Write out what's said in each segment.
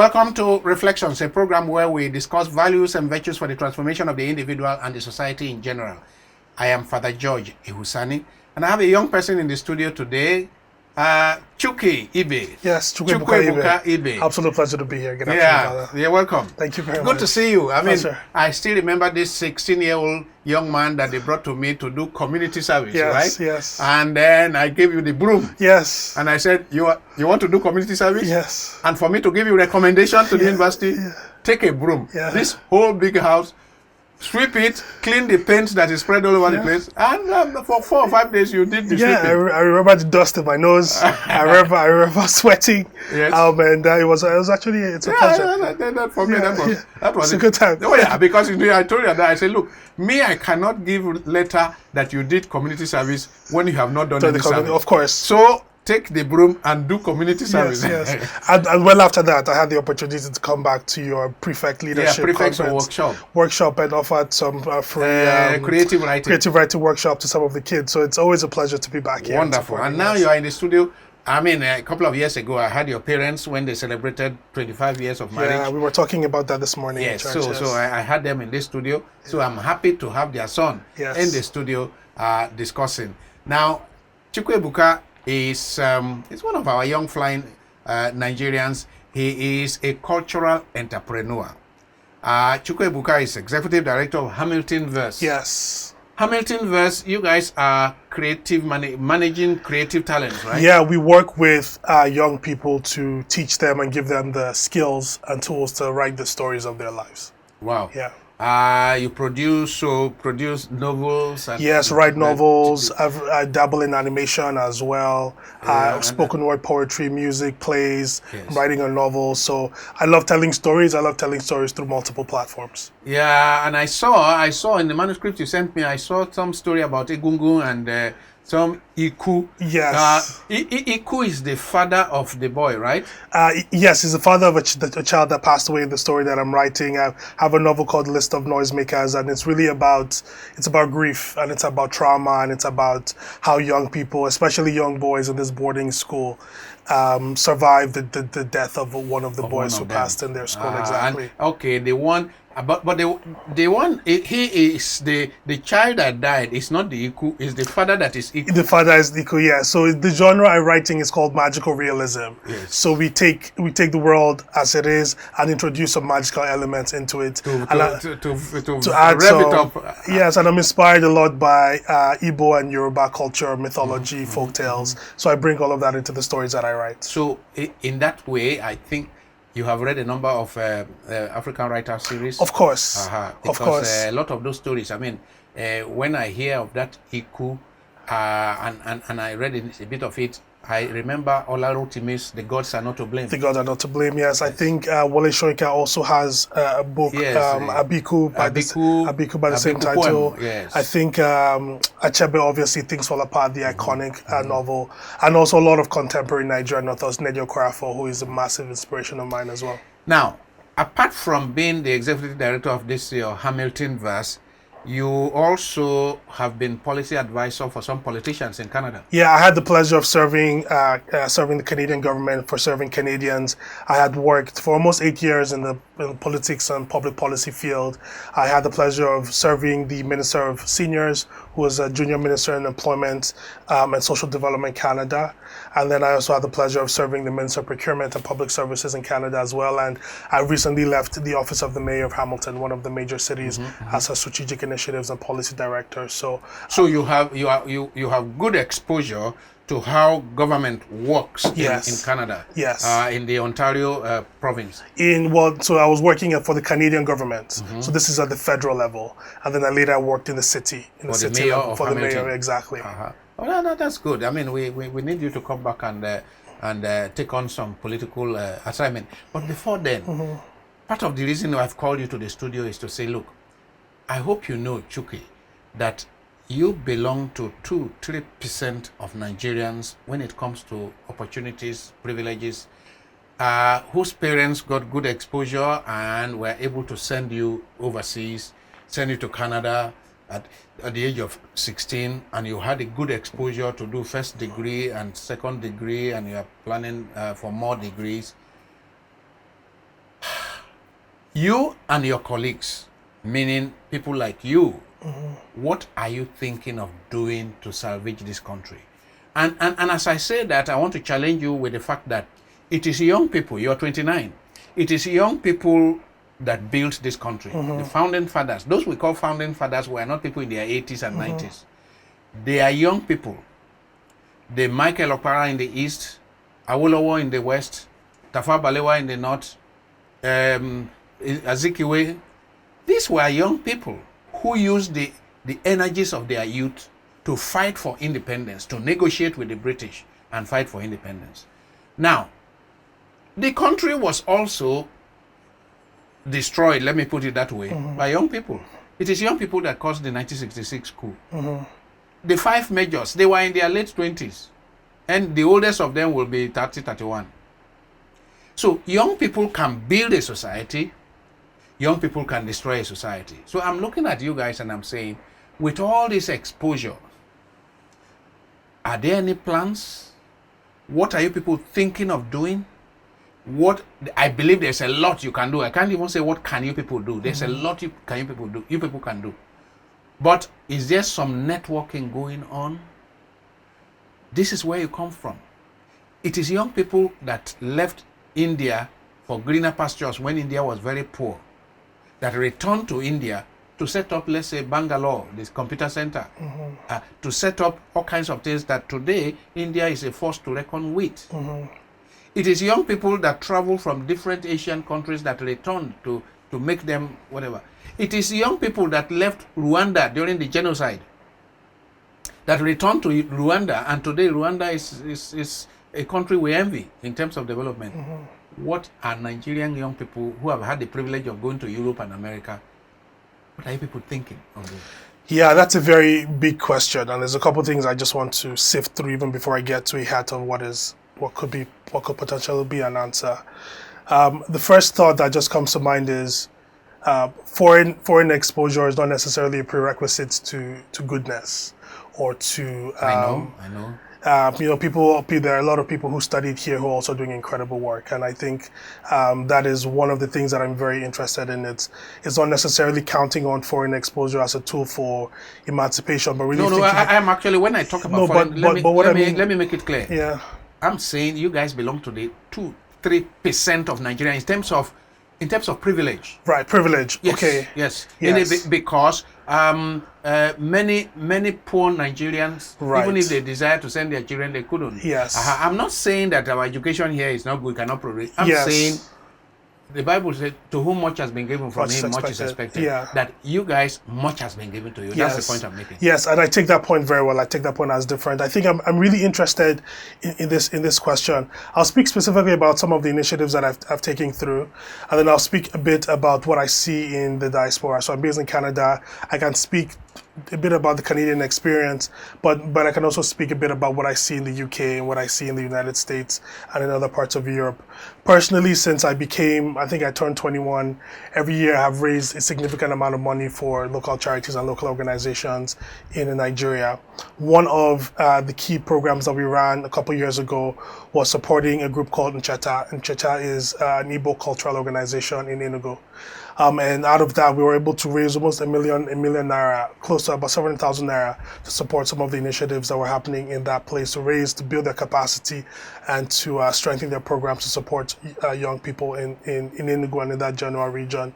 Welcome to Reflections, a program where we discuss values and virtues for the transformation of the individual and the society in general. I am Father George Ehusani, and I have a young person in the studio today, Chukwuebuka. Yes, Chukwuebuka. Absolute pleasure to be here. Good afternoon, brother. You're welcome. Thank you very much. Good to see you. I mean, Pleasure. I still remember this 16-year-old young man that they brought to me to do community service, right? Yes. And then I gave you the broom. Yes. And I said, you want to do community service? Yes. And for me to give you recommendation to the university, take a broom. Yeah. This whole big house, sweep it, clean the paint that is spread all over the place, and for 4 or 5 days you did the sweeping. I remember the dust in my nose. I remember sweating. Yes. And it was actually a pleasure. For me, that was a good time. Oh yeah, because I told you that I said, look, me, I cannot give letter that you did community service when you have not done any service. Of course. So take the broom and do community service. Yes. and well after that, I had the opportunity to come back to your prefect leadership workshop and offered some free creative writing workshop to some of the kids. So it's always a pleasure to be back here. Wonderful. And now you are in the studio. I mean, a couple of years ago, I had your parents when they celebrated 25 years of marriage. Yeah, we were talking about that this morning. Yes, in church, so I had them in this studio. So I'm happy to have their son in the studio discussing. Now, Chukwuebuka is one of our young flying Nigerians. He is a cultural entrepreneur. Chukwuebuka is executive director of Hamilton Verse. Yes. Hamilton Verse, you guys are creative managing creative talents, right? Yeah, we work with young people to teach them and give them the skills and tools to write the stories of their lives. Wow. Yeah. You produce novels. And write novels. I dabble in animation as well. Spoken word poetry, music, plays, writing a novel. So I love telling stories. I love telling stories through multiple platforms. Yeah, and I saw in the manuscript you sent me, I saw some story about Egungun and some Iku. Yes. Iku is the father of the boy, right? Yes, he's the father of a child that passed away in the story that I'm writing. I have a novel called List of Noisemakers, and it's really about grief, and it's about trauma, and it's about how young people, especially young boys in this boarding school, survived the death of one of the boys who passed in their school. Exactly. The one. But the one, he is the child that died. It's not the Iku. It's the father that is Iku. The father is Iku. Yeah. So the genre I'm writing is called magical realism. Yes. So we take the world as it is and introduce some magical elements into it to add rev it up. Yes, and I'm inspired a lot by Igbo and Yoruba culture, mythology, folk tales. So I bring all of that into the stories that I write. So in that way, I think you have read a number of African writer series. Of course. Because a lot of those stories, I mean, when I hear of that Iku, and I read a bit of it, I remember Olarotimi's The Gods Are Not to Blame. The Gods Are Not to Blame, yes. I think Wole Soyinka also has a book, Abiku by the same title. Yes. I think Achebe, obviously, Things Fall Apart, the iconic novel. And also a lot of contemporary Nigerian authors, Nedio Korafo, who is a massive inspiration of mine as well. Now, apart from being the executive director of this Hamilton Verse, you also have been policy advisor for some politicians in Canada. Yeah, I had the pleasure of serving the Canadian government, for serving Canadians. I had worked for almost 8 years in the politics and public policy field. I had the pleasure of serving the Minister of Seniors, who was a junior minister in Employment and Social Development Canada. And then I also had the pleasure of serving the Minister of Procurement and Public Services in Canada as well. And I recently left the office of the Mayor of Hamilton, one of the major cities, as a strategic initiatives and policy director. So you have good exposure to how government works in Canada. Yes. In the Ontario province. So I was working for the Canadian government. So this is at the federal level, and then I later worked in the city, for the mayor, exactly. Well, that's good. I mean, we need you to come back and take on some political assignment. But before then, part of the reason I've called you to the studio is to say, look, I hope you know, Chuki, that you belong to 2-3% of Nigerians when it comes to opportunities, privileges, whose parents got good exposure and were able to send you overseas, send you to Canada at the age of 16, and you had a good exposure to do first degree and second degree, and you are planning for more degrees. You and your colleagues, meaning people like you, what are you thinking of doing to salvage this country? And as I say that, I want to challenge you with the fact that it is young people, you're 29, it is young people that built this country. The founding fathers, those we call founding fathers, were not people in their 80s and 90s. They are young people. The Michael Okpara in the east, Awolowo in the west, Tafawa Balewa in the north, Azikiwe. These were young people who used the energies of their youth to fight for independence, to negotiate with the British and fight for independence. Now, the country was also destroyed, let me put it that way, by young people. It is young people that caused the 1966 coup. The five majors, they were in their late 20s. And the oldest of them will be 30, 31. So young people can build a society. Young people can destroy a society. So I'm looking at you guys and I'm saying, with all this exposure, are there any plans? What are you people thinking of doing? What I believe there's a lot you can do. I can't even say what can you people do. There's a lot you people can do. But is there some networking going on? This is where you come from. It is young people that left India for greener pastures when India was very poor, that returned to India to set up, let's say, Bangalore, this computer center, to set up all kinds of things that today India is a force to reckon with. It is young people that travel from different Asian countries that return to make them whatever. It is young people that left Rwanda during the genocide that returned to Rwanda, and today Rwanda is a country we envy in terms of development. What are Nigerian young people who have had the privilege of going to Europe and America, what are you people thinking of doing? Yeah, that's a very big question, and there's a couple of things I just want to sift through even before I get to a hat of what could potentially be an answer. The first thought that just comes to mind is foreign exposure is not necessarily a prerequisite to goodness or to. I know. There are a lot of people who studied here who are also doing incredible work, and I think that is one of the things that I'm very interested in. It's not necessarily counting on foreign exposure as a tool for emancipation, but really. I'm actually, when I talk about foreign, let me make it clear. Yeah, I'm saying you guys belong to the 2-3% of Nigeria in terms of privilege. Right, privilege. Yes, okay. Yes. Yes. Because many poor Nigerians, Right. even if they desire to send their children, they couldn't. Yes. I'm not saying that our education here is not good, cannot progress. I'm Yes. saying the Bible says, to whom much has been given from him, much is expected. Yeah. That you guys, much has been given to you. Yes. That's the point I'm making. Yes, and I take that point very well. I take that point as different. I think I'm really interested in this question. I'll speak specifically about some of the initiatives that I've taken through, and then I'll speak a bit about what I see in the diaspora. So I'm based in Canada. I can speak a bit about the Canadian experience, but I can also speak a bit about what I see in the UK and what I see in the United States and in other parts of Europe. Personally, since I think I turned 21, every year I have raised a significant amount of money for local charities and local organizations in Nigeria. One of the key programs that we ran a couple years ago was supporting a group called Ncheta. Ncheta is an Igbo cultural organization in Enugu. And out of that, we were able to raise almost a million naira, close to about 700,000 naira, to support some of the initiatives that were happening in that place, to build their capacity and to strengthen their programs to support young people in Enugu and in that general region.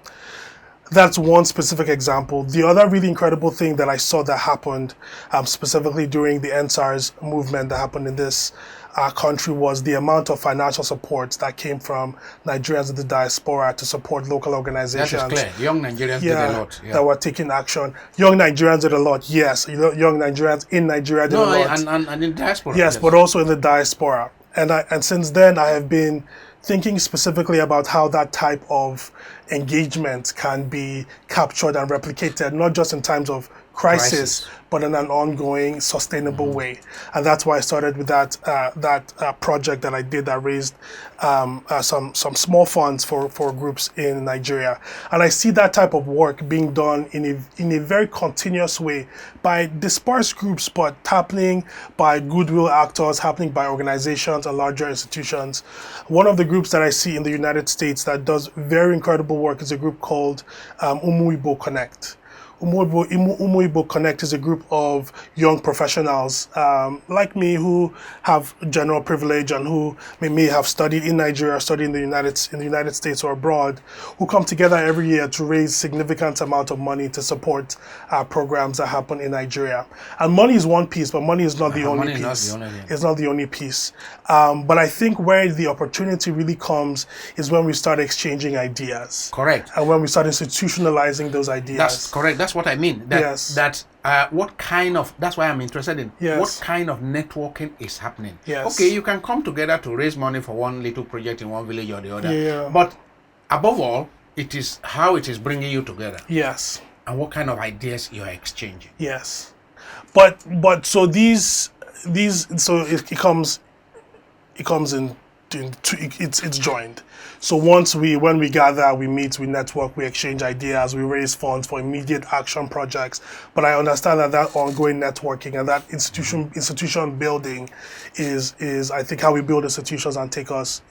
That's one specific example. The other really incredible thing that I saw that happened, specifically during the NSARS movement that happened in this country, was the amount of financial support that came from Nigerians in the diaspora to support local organizations. That is clear. Young Nigerians did a lot. Yeah. That were taking action. Young Nigerians did a lot, yes. Young Nigerians in Nigeria did a lot. And in diaspora. Yes, but also in the diaspora. And since then, I have been thinking specifically about how that type of engagement can be captured and replicated, not just in times of crisis, but in an ongoing, sustainable way. And that's why I started with that project that I did that raised some small funds for groups in Nigeria. And I see that type of work being done in a very continuous way by dispersed groups, but happening by goodwill actors, happening by organizations and larger institutions. One of the groups that I see in the United States that does very incredible work is a group called Igbo Connect. Igbo Connect is a group of young professionals like me who have general privilege and who may have studied in Nigeria, studied in the United States or abroad, who come together every year to raise significant amount of money to support programs that happen in Nigeria. And money is one piece, but money is not the only piece. It's not the only piece. But I think where the opportunity really comes is when we start exchanging ideas. Correct. And when we start institutionalizing those ideas. That's correct. That's what I mean. What kind of, that's why I'm interested in what kind of networking is happening. Okay, you can come together to raise money for one little project in one village or the other. But above all, it is how it is bringing you together. And what kind of ideas you are exchanging. But so these so it comes in it's joined. So when we gather, we meet, we network, we exchange ideas, we raise funds for immediate action projects. But I understand that ongoing networking and that institution building is I think how we build institutions and take us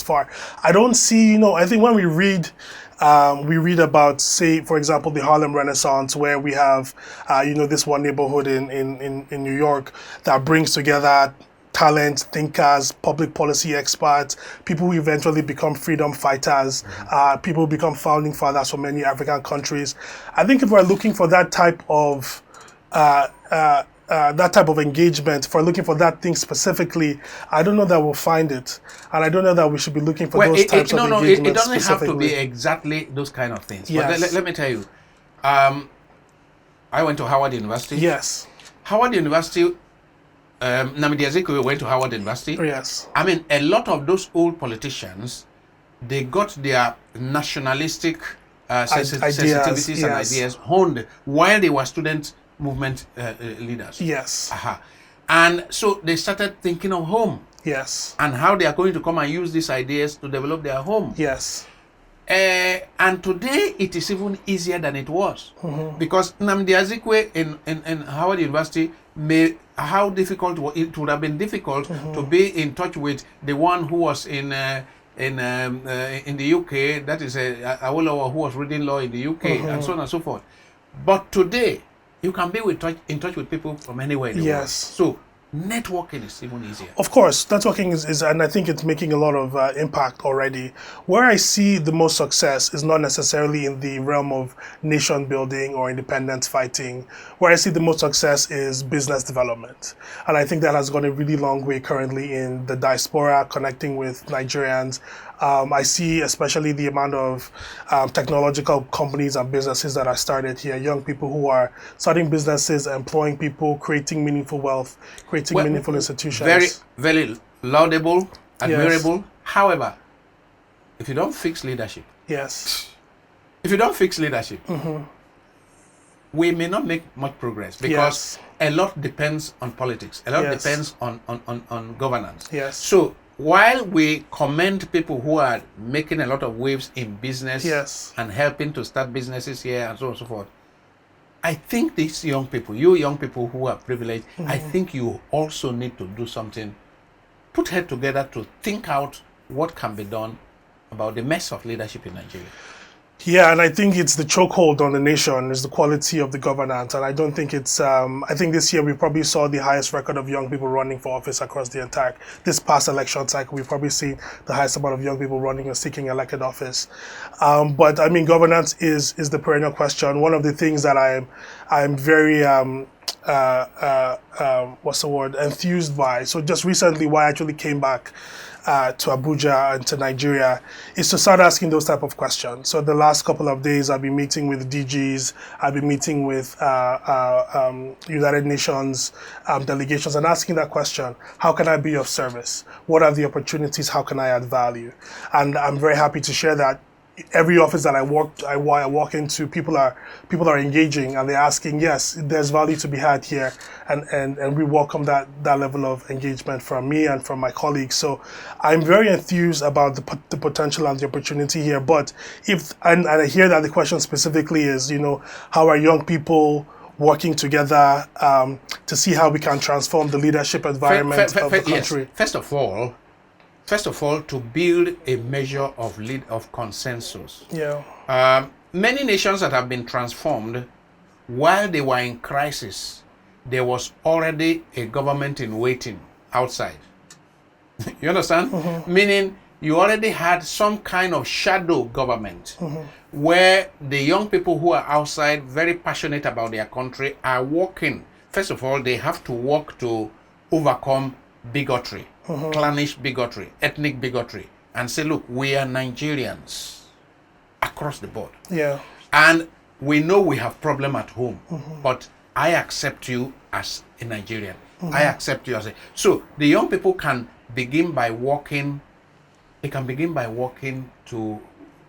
far. I don't see, I think when we read about, say, for example, the Harlem Renaissance, where we have, this one neighborhood in New York that brings together talent, thinkers, public policy experts, people who eventually become freedom fighters, people who become founding fathers for many African countries. I think if we're looking for that type of engagement, if we're looking for that thing specifically, I don't know that we'll find it, and I don't know that we should be looking for those types of engagement. It doesn't have to be exactly those kind of things. But let me tell you, I went to Howard University. Howard University. Nnamdi Azikiwe went to Howard University. I mean, a lot of those old politicians, they got their nationalistic sensitivities and ideas honed while they were student movement leaders. And so they started thinking of home. And how they are going to come and use these ideas to develop their home. And today it is even easier than it was, because Nnamdi Azikiwe in Howard University how difficult it would have been difficult to be in touch with the one who was in the UK, that is Awolowo, who was reading law in the UK, and so on and so forth. But today you can be in touch with people from anywhere in the world. So networking is even easier. Of course, networking is and I think it's making a lot of impact already. Where I see the most success is not necessarily in the realm of nation building or independence fighting. Where I see the most success is business development. And I think that has gone a really long way currently in the diaspora, connecting with Nigerians. I see especially the amount of technological companies and businesses that are started here, young people who are starting businesses, employing people, creating meaningful wealth, creating meaningful institutions. Very, very laudable, admirable. However, if you don't fix leadership, we may not make much progress, because a lot depends on politics, a lot depends on governance. So while we commend people who are making a lot of waves in business and helping to start businesses here and so on and so forth, I think these young people, you young people who are privileged, I think you also need to do something, put head together to think out what can be done about the mess of leadership in Nigeria. And I think it's the chokehold on the nation is the quality of the governance. And I don't think it's, I think this year we probably saw the highest record of young people running for office across the entire, this past election cycle, we've probably seen the highest amount of young people running and seeking elected office. But I mean, governance is the perennial question. One of the things that I'm very, enthused by. So just recently, why I actually came back to Abuja and to Nigeria is to start asking those type of questions. So the last couple of days, I've been meeting with DGs, I've been meeting with United Nations delegations and asking that question: how can I be of service? What are the opportunities? How can I add value? And I'm very happy to share that. every office that I walk into, people are engaging, and they're asking, yes, there's value to be had here, and we welcome that level of engagement from me and from my colleagues. So I'm very enthused about the potential and the opportunity here. But and I hear that the question specifically is, how are young people working together to see how we can transform the leadership environment of the country? Yes. First of all, to build a measure of consensus. Yeah. Many nations that have been transformed, while they were in crisis, there was already a government in waiting outside. You understand? Mm-hmm. Meaning you already had some kind of shadow government where the young people who are outside, very passionate about their country, are working. First of all, they have to work to overcome bigotry, clannish bigotry, ethnic bigotry, and say, look, we are Nigerians across the board. Yeah. And we know we have problem at home, but I accept you as a Nigerian. I accept you as a... So the young people can begin by working, to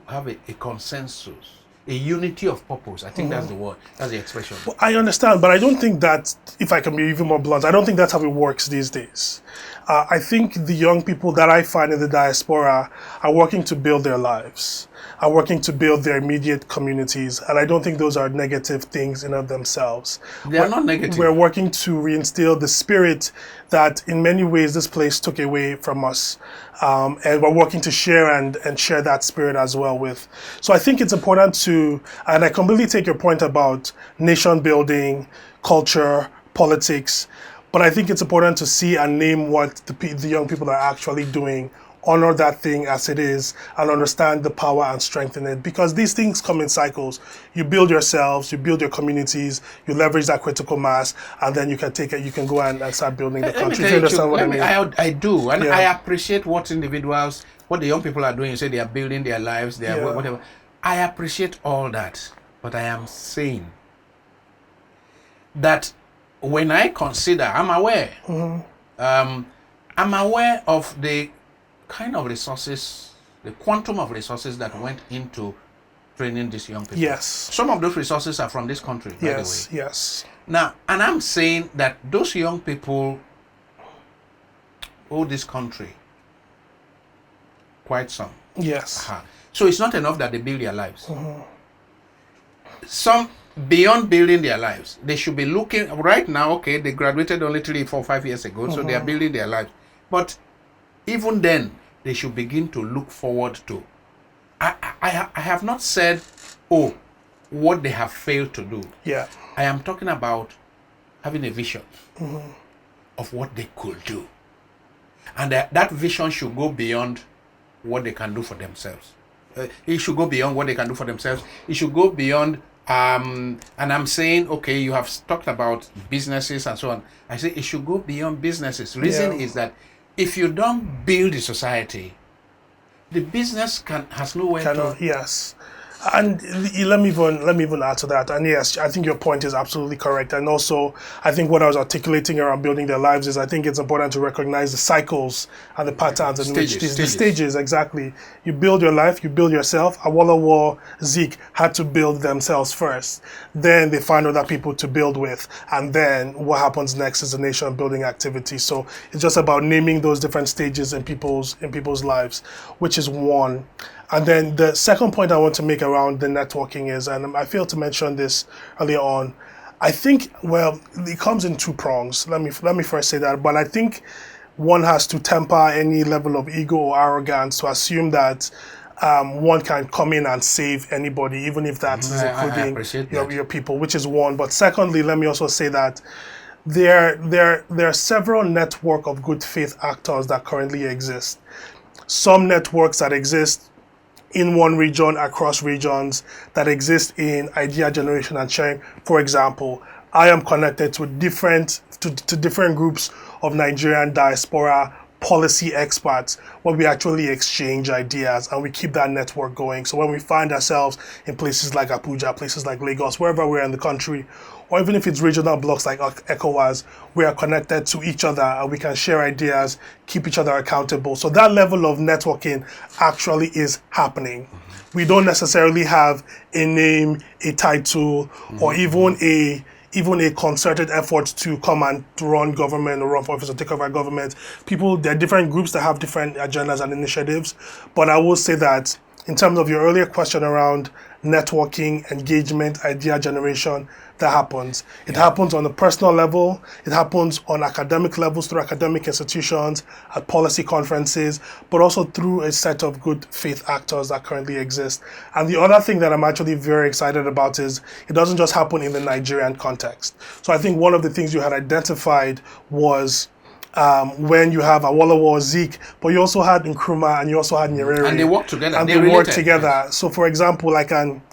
have a consensus, a unity of purpose. I think that's the word, that's the expression. Well, I understand, but I don't think that, if I can be even more blunt, I don't think that's how it works these days. I think the young people that I find in the diaspora are working to build their lives, are working to build their immediate communities, and I don't think those are negative things in of themselves. They are not negative. We're working to reinstill the spirit that in many ways this place took away from us, and we're working to share and share that spirit as well with. So I think it's important to, and I completely take your point about nation building, culture, politics, but I think it's important to see and name what the young people are actually doing, honor that thing as it is, and understand the power and strength in it. Because these things come in cycles. You build yourselves, you build your communities, you leverage that critical mass, and then you can take it, you can go and start building the country. Do you understand what I mean? I do, and I appreciate what the young people are doing. You say they are building their lives, they are whatever. I appreciate all that, but I am saying that when I consider, I'm aware of the kind of resources, the quantum of resources that went into training these young people. Yes. Some of those resources are from this country, by the way. Yes. Now, and I'm saying that those young people owe this country quite some. Yes. So it's not enough that they build their lives. Some, beyond building their lives, they should be looking, right now, okay, they graduated only 3, 4, 5 years ago, so they are building their lives. But even then, they should begin to look forward to. I have not said, what they have failed to do. Yeah. I am talking about having a vision of what they could do. And that vision should go beyond what they can do for themselves. It should go beyond what they can do for themselves. It should go beyond, and I'm saying, okay, you have talked about businesses and so on. I say it should go beyond businesses. Reason is that if you don't build a society, the business has nowhere to... Yes. And let me even add to that. And yes, I think your point is absolutely correct. And also, I think what I was articulating around building their lives is I think it's important to recognize the cycles and the patterns in which the stages, exactly. You build your life, you build yourself. Awolowo, Zeke had to build themselves first. Then they find other people to build with. And then what happens next is a nation building activity. So it's just about naming those different stages in people's lives, which is one. And then the second point I want to make around the networking is, and I failed to mention this earlier on, I think, well, it comes in two prongs. Let me first say that. But I think one has to temper any level of ego or arrogance to assume that one can come in and save anybody, even if that is including your people, which is one. But secondly, let me also say that there are several network of good faith actors that currently exist. Some networks that exist in one region, across regions, that exist in idea generation and sharing. For example, I am connected to different groups of Nigerian diaspora policy experts where we actually exchange ideas and we keep that network going. So when we find ourselves in places like Abuja, places like Lagos, wherever we're in the country, or even if it's regional blocks like ECOWAS, we are connected to each other and we can share ideas, keep each other accountable. So that level of networking actually is happening. We don't necessarily have a name, a title, or even a concerted effort to come and to run government or run for office or take over government. There are different groups that have different agendas and initiatives. But I will say that in terms of your earlier question around networking, engagement, idea generation, that happens. It happens on a personal level. It happens on academic levels through academic institutions, at policy conferences, but also through a set of good faith actors that currently exist. And the other thing that I'm actually very excited about is it doesn't just happen in the Nigerian context. So I think one of the things you had identified was when you have Awolowo or Zeke, but you also had Nkrumah and you also had Nyerere. And they work together. And they work together. Yes. So for example, I can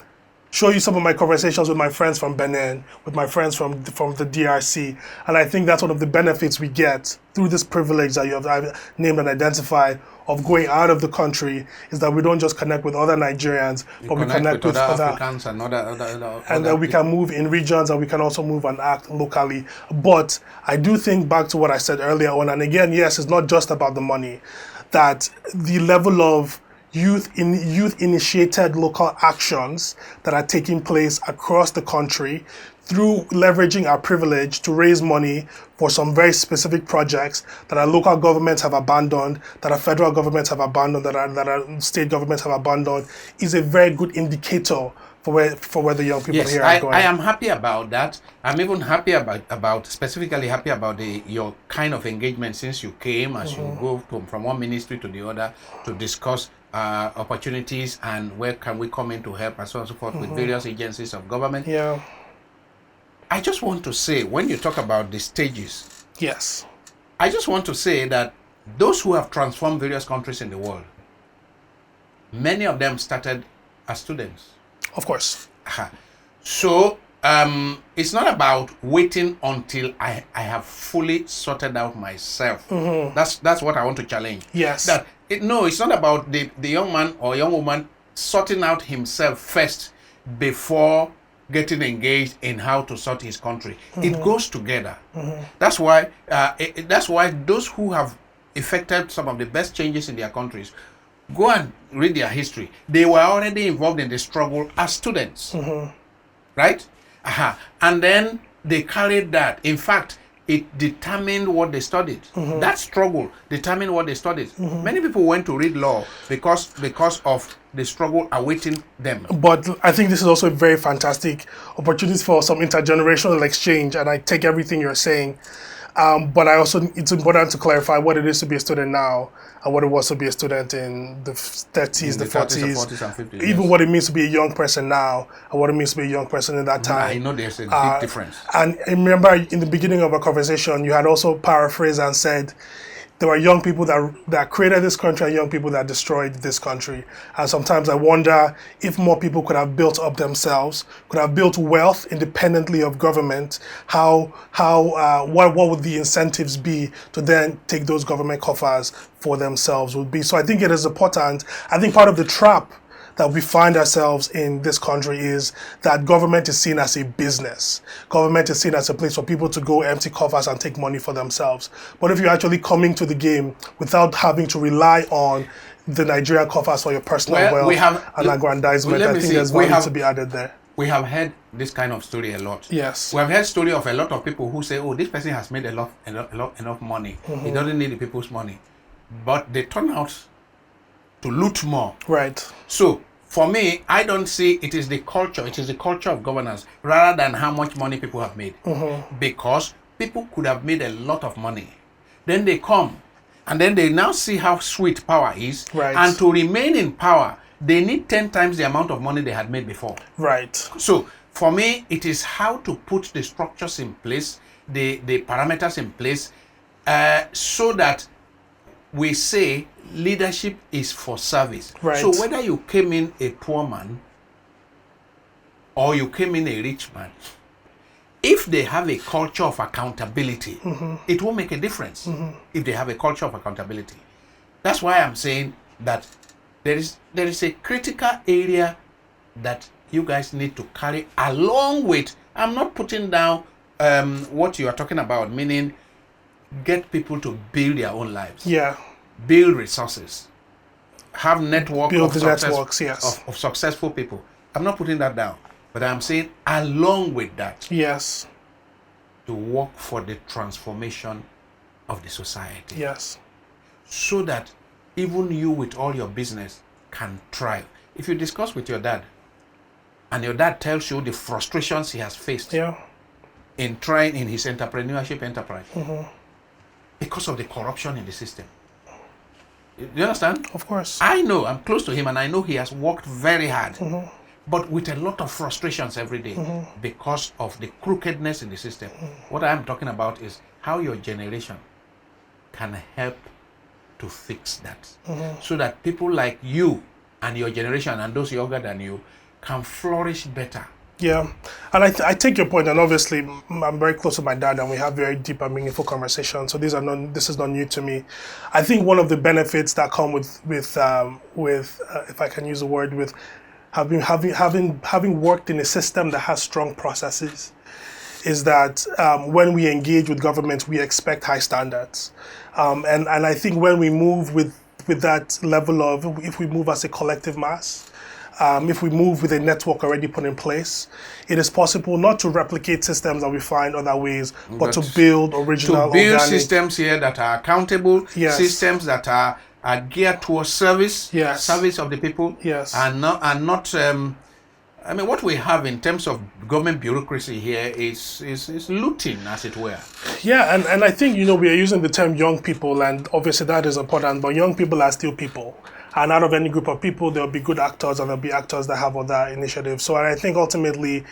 show you some of my conversations with my friends from Benin, with my friends from the DRC. And I think that's one of the benefits we get through this privilege that you have named and identified of going out of the country, is that we don't just connect with other Nigerians, but we connect with other Africans and and then we can move in regions and we can also move and act locally. But I do think back to what I said earlier on, and again, yes, it's not just about the money, that the level of youth-initiated local actions that are taking place across the country through leveraging our privilege to raise money for some very specific projects that our local governments have abandoned, that our federal governments have abandoned, that our state governments have abandoned, is a very good indicator for where the young people here are going. I am happy about that. I'm even happy specifically happy about your kind of engagement since you came, as you go from one ministry to the other to discuss opportunities and where can we come in to help and so on and so forth with various agencies of government. Yeah. I just want to say, when you talk about the stages, yes, I just want to say that those who have transformed various countries in the world, many of them started as students. Of course. So it's not about waiting until I have fully sorted out myself. That's what I want to challenge. Yes. It's not about the young man or young woman sorting out himself first before getting engaged in how to sort his country. It goes together. That's why those who have effected some of the best changes in their countries, go and read their history. They were already involved in the struggle as students, right? And then they carried that. In fact, it determined what they studied. That struggle determined what they studied. Many people went to read law because of the struggle awaiting them. But I think this is also a very fantastic opportunity for some intergenerational exchange, and I take everything you're saying. But it's important to clarify what it is to be a student now and what it was to be a student in the 30s, the 40s, and 50s, even what it means to be a young person now and what it means to be a young person in that time. I know there's a big difference. And I remember in the beginning of our conversation, you had also paraphrased and said, there were young people that created this country and young people that destroyed this country. And sometimes I wonder if more people could have built up themselves, could have built wealth independently of government, what would the incentives be to then take those government coffers for themselves would be. So I think it is important. I think part of the trap that we find ourselves in this country is that government is seen as a business. Government is seen as a place for people to go empty coffers and take money for themselves. But if you're actually coming to the game without having to rely on the Nigerian coffers for your personal wealth and aggrandizement, I think there's value to be added there. We have heard this kind of story a lot. Yes. We have heard story of a lot of people who say, oh, this person has made enough money. He doesn't need the people's money. But they turn out to loot more. Right. So, for me, I don't see it is the culture. It is the culture of governance rather than how much money people have made. Because people could have made a lot of money. Then they come and then they now see how sweet power is. Right. And to remain in power, they need 10 times the amount of money they had made before. Right. So, for me, it is how to put the structures in place, the parameters in place, so that we say leadership is for service. Right. So whether you came in a poor man or you came in a rich man, if they have a culture of accountability, it will make a difference. If they have a culture of accountability. That's why I'm saying that there is a critical area that you guys need to carry along with. I'm not putting down what you are talking about, meaning get people to build their own lives. Yeah. Build resources. Have network Build of, the success, networks, yes. of successful people. I'm not putting that down. But I'm saying along with that, Yes. to work for the transformation of the society. Yes. So that even you with all your business can thrive. If you discuss with your dad, and your dad tells you the frustrations he has faced in trying in his entrepreneurship enterprise because of the corruption in the system. Do you understand? Of course. I know, I'm close to him, and I know he has worked very hard, but with a lot of frustrations every day because of the crookedness in the system. What I'm talking about is how your generation can help to fix that, so that people like you and your generation and those younger than you can flourish better. Yeah, and I take your point, and obviously I'm very close to my dad, and we have very deep and meaningful conversations. So this is not new to me. I think one of the benefits that come with if I can use the word, with having worked in a system that has strong processes, is that when we engage with government, we expect high standards, and I think when we move with that level of, if we move as a collective mass. If we move with a network already put in place, it is possible not to replicate systems that we find other ways, but to build original, to build organic systems here that are accountable, Yes. systems that are geared towards service, Yes. service of the people, Yes. and not I mean, what we have in terms of government bureaucracy here is looting, as it were. Yeah, and I think, we are using the term young people, and obviously that is important, but young people are still people. And out of any group of people, there'll be good actors and there'll be actors that have other initiatives. So I think ultimately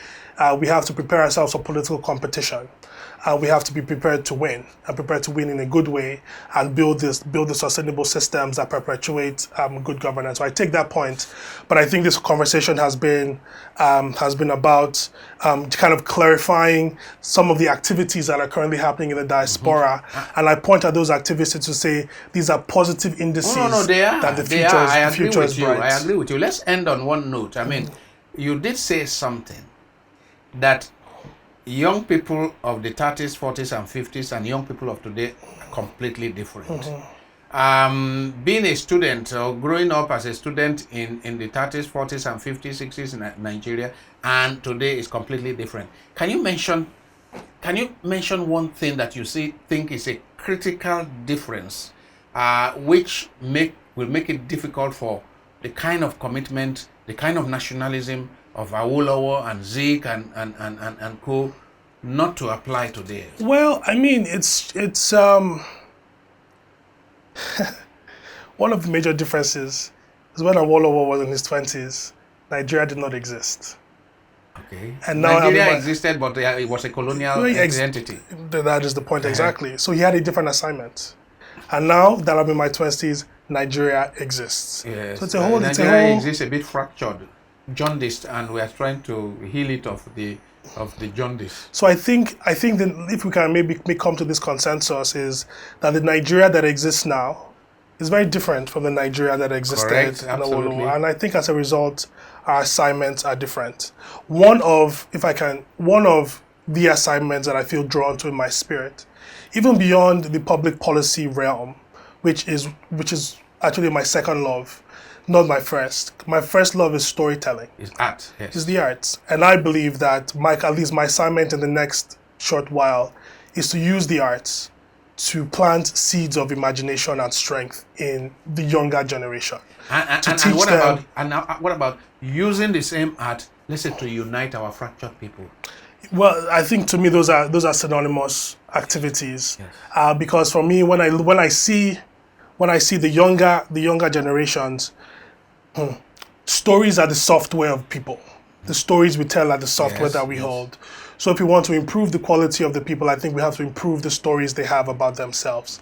we have to prepare ourselves for political competition. We have to be prepared to win, and prepared to win in a good way, and build the sustainable systems that perpetuate good governance. So I take that point, but I think this conversation has been about kind of clarifying some of the activities that are currently happening in the diaspora, and I point at those activities to say these are positive indices They are. that the They are. I agree future with is you. bright. I agree with you. Let's end on one note. I mean, you did say something that young people of the 30s, 40s, and 50s and young people of today are completely different. Being a student or growing up as a student in the 30s, 40s, and 50s, 60s in Nigeria and today is completely different. Can you mention one thing that you think is a critical difference, which will make it difficult for the kind of commitment, the kind of nationalism of Awolowo and Zik and co not to apply today? Well, I mean, it's one of the major differences is when Awolowo was in his 20s, Nigeria did not exist. Okay. And now Nigeria existed, but it was a colonial entity. That is the point, exactly. So he had a different assignment. And now that I'm in my 20s, Nigeria exists. Yes. So it's a whole... Nigeria exists a bit fractured, jaundiced, and we are trying to heal it of the jaundice. So I think that if we can maybe come to this consensus, is that the Nigeria that exists now is very different from the Nigeria that existed Correct, in absolutely. Awolowo. And I think as a result, our assignments are different. One of the assignments that I feel drawn to in my spirit, even beyond the public policy realm, which is actually my second love, not my first. My first love is storytelling. It's art, yes. It's the arts. And I believe that at least my assignment in the next short while is to use the arts to plant seeds of imagination and strength in the younger generation. And what about using the same art, let's say, to unite our fractured people? Well, I think to me those are synonymous activities. Yes. Because for me, when I see the younger generations, stories are the software of people. The stories we tell are the software that we hold. So if we want to improve the quality of the people, I think we have to improve the stories they have about themselves.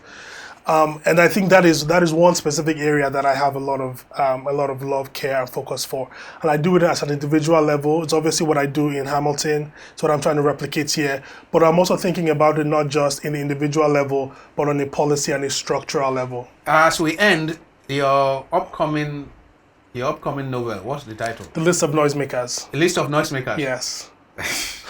And I think that is one specific area that I have a lot of love, care, and focus for. And I do it at an individual level. It's obviously what I do in Hamilton. It's what I'm trying to replicate here. But I'm also thinking about it not just in the individual level, but on a policy and a structural level. As we end, your upcoming novel, what's the title? The List of Noisemakers. A List of Noisemakers. Yes.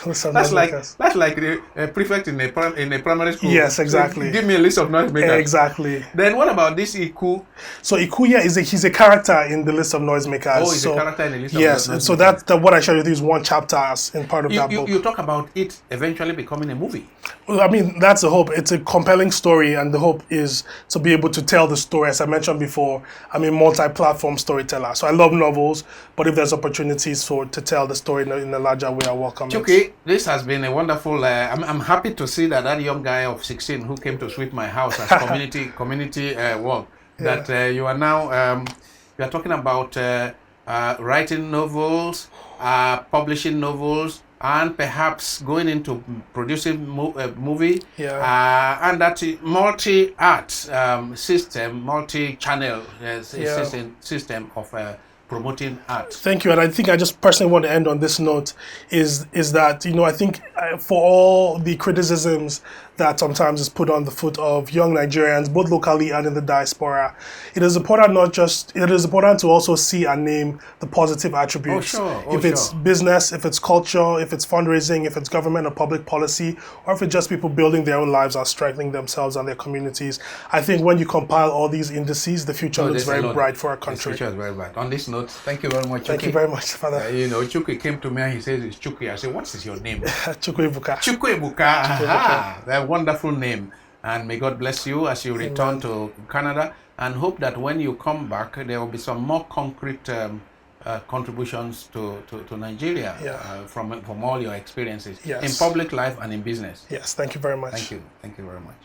That's like the prefect in a primary school. Yes, exactly. Give me a list of noisemakers. Exactly. Then what about this Iku? So Iku, yeah, he's a character in the List of Noisemakers. Oh, he's a character in the List of Noisemakers. Yes, and so that what I showed you is one chapter in part of that book. You talk about it eventually becoming a movie. Well, I mean, that's the hope. It's a compelling story, and the hope is to be able to tell the story. As I mentioned before, I'm a multi-platform storyteller, so I love novels. But if there's opportunities to tell the story in a larger way, I welcome it. Okay, this has been a wonderful. I'm happy to see that young guy of 16 who came to sweep my house as community work. Yeah. That you are now you are talking about writing novels, publishing novels, and perhaps going into producing a movie. Yeah. And that multi-art system, multi-channel system of promoting art. Thank you, and I think I just personally want to end on this note is that I think for all the criticisms that sometimes is put on the foot of young Nigerians, both locally and in the diaspora, it is important to also see and name the positive attributes. If it's business, if it's culture, if it's fundraising, if it's government or public policy, or if it's just people building their own lives and strengthening themselves and their communities. I think when you compile all these indices, the future looks very bright for our country. The future is very bright. On this note, thank you very much, Chukwuebuka. Thank you very much, Father. Chukwuebuka came to me and he says it's Chukwu. I said, what is your name? Chukwuebuka. Chukwuebuka. A wonderful name. And may God bless you as you return to Canada, and hope that when you come back, there will be some more concrete contributions to Nigeria from all your experiences in public life and in business. Yes, thank you very much. Thank you very much.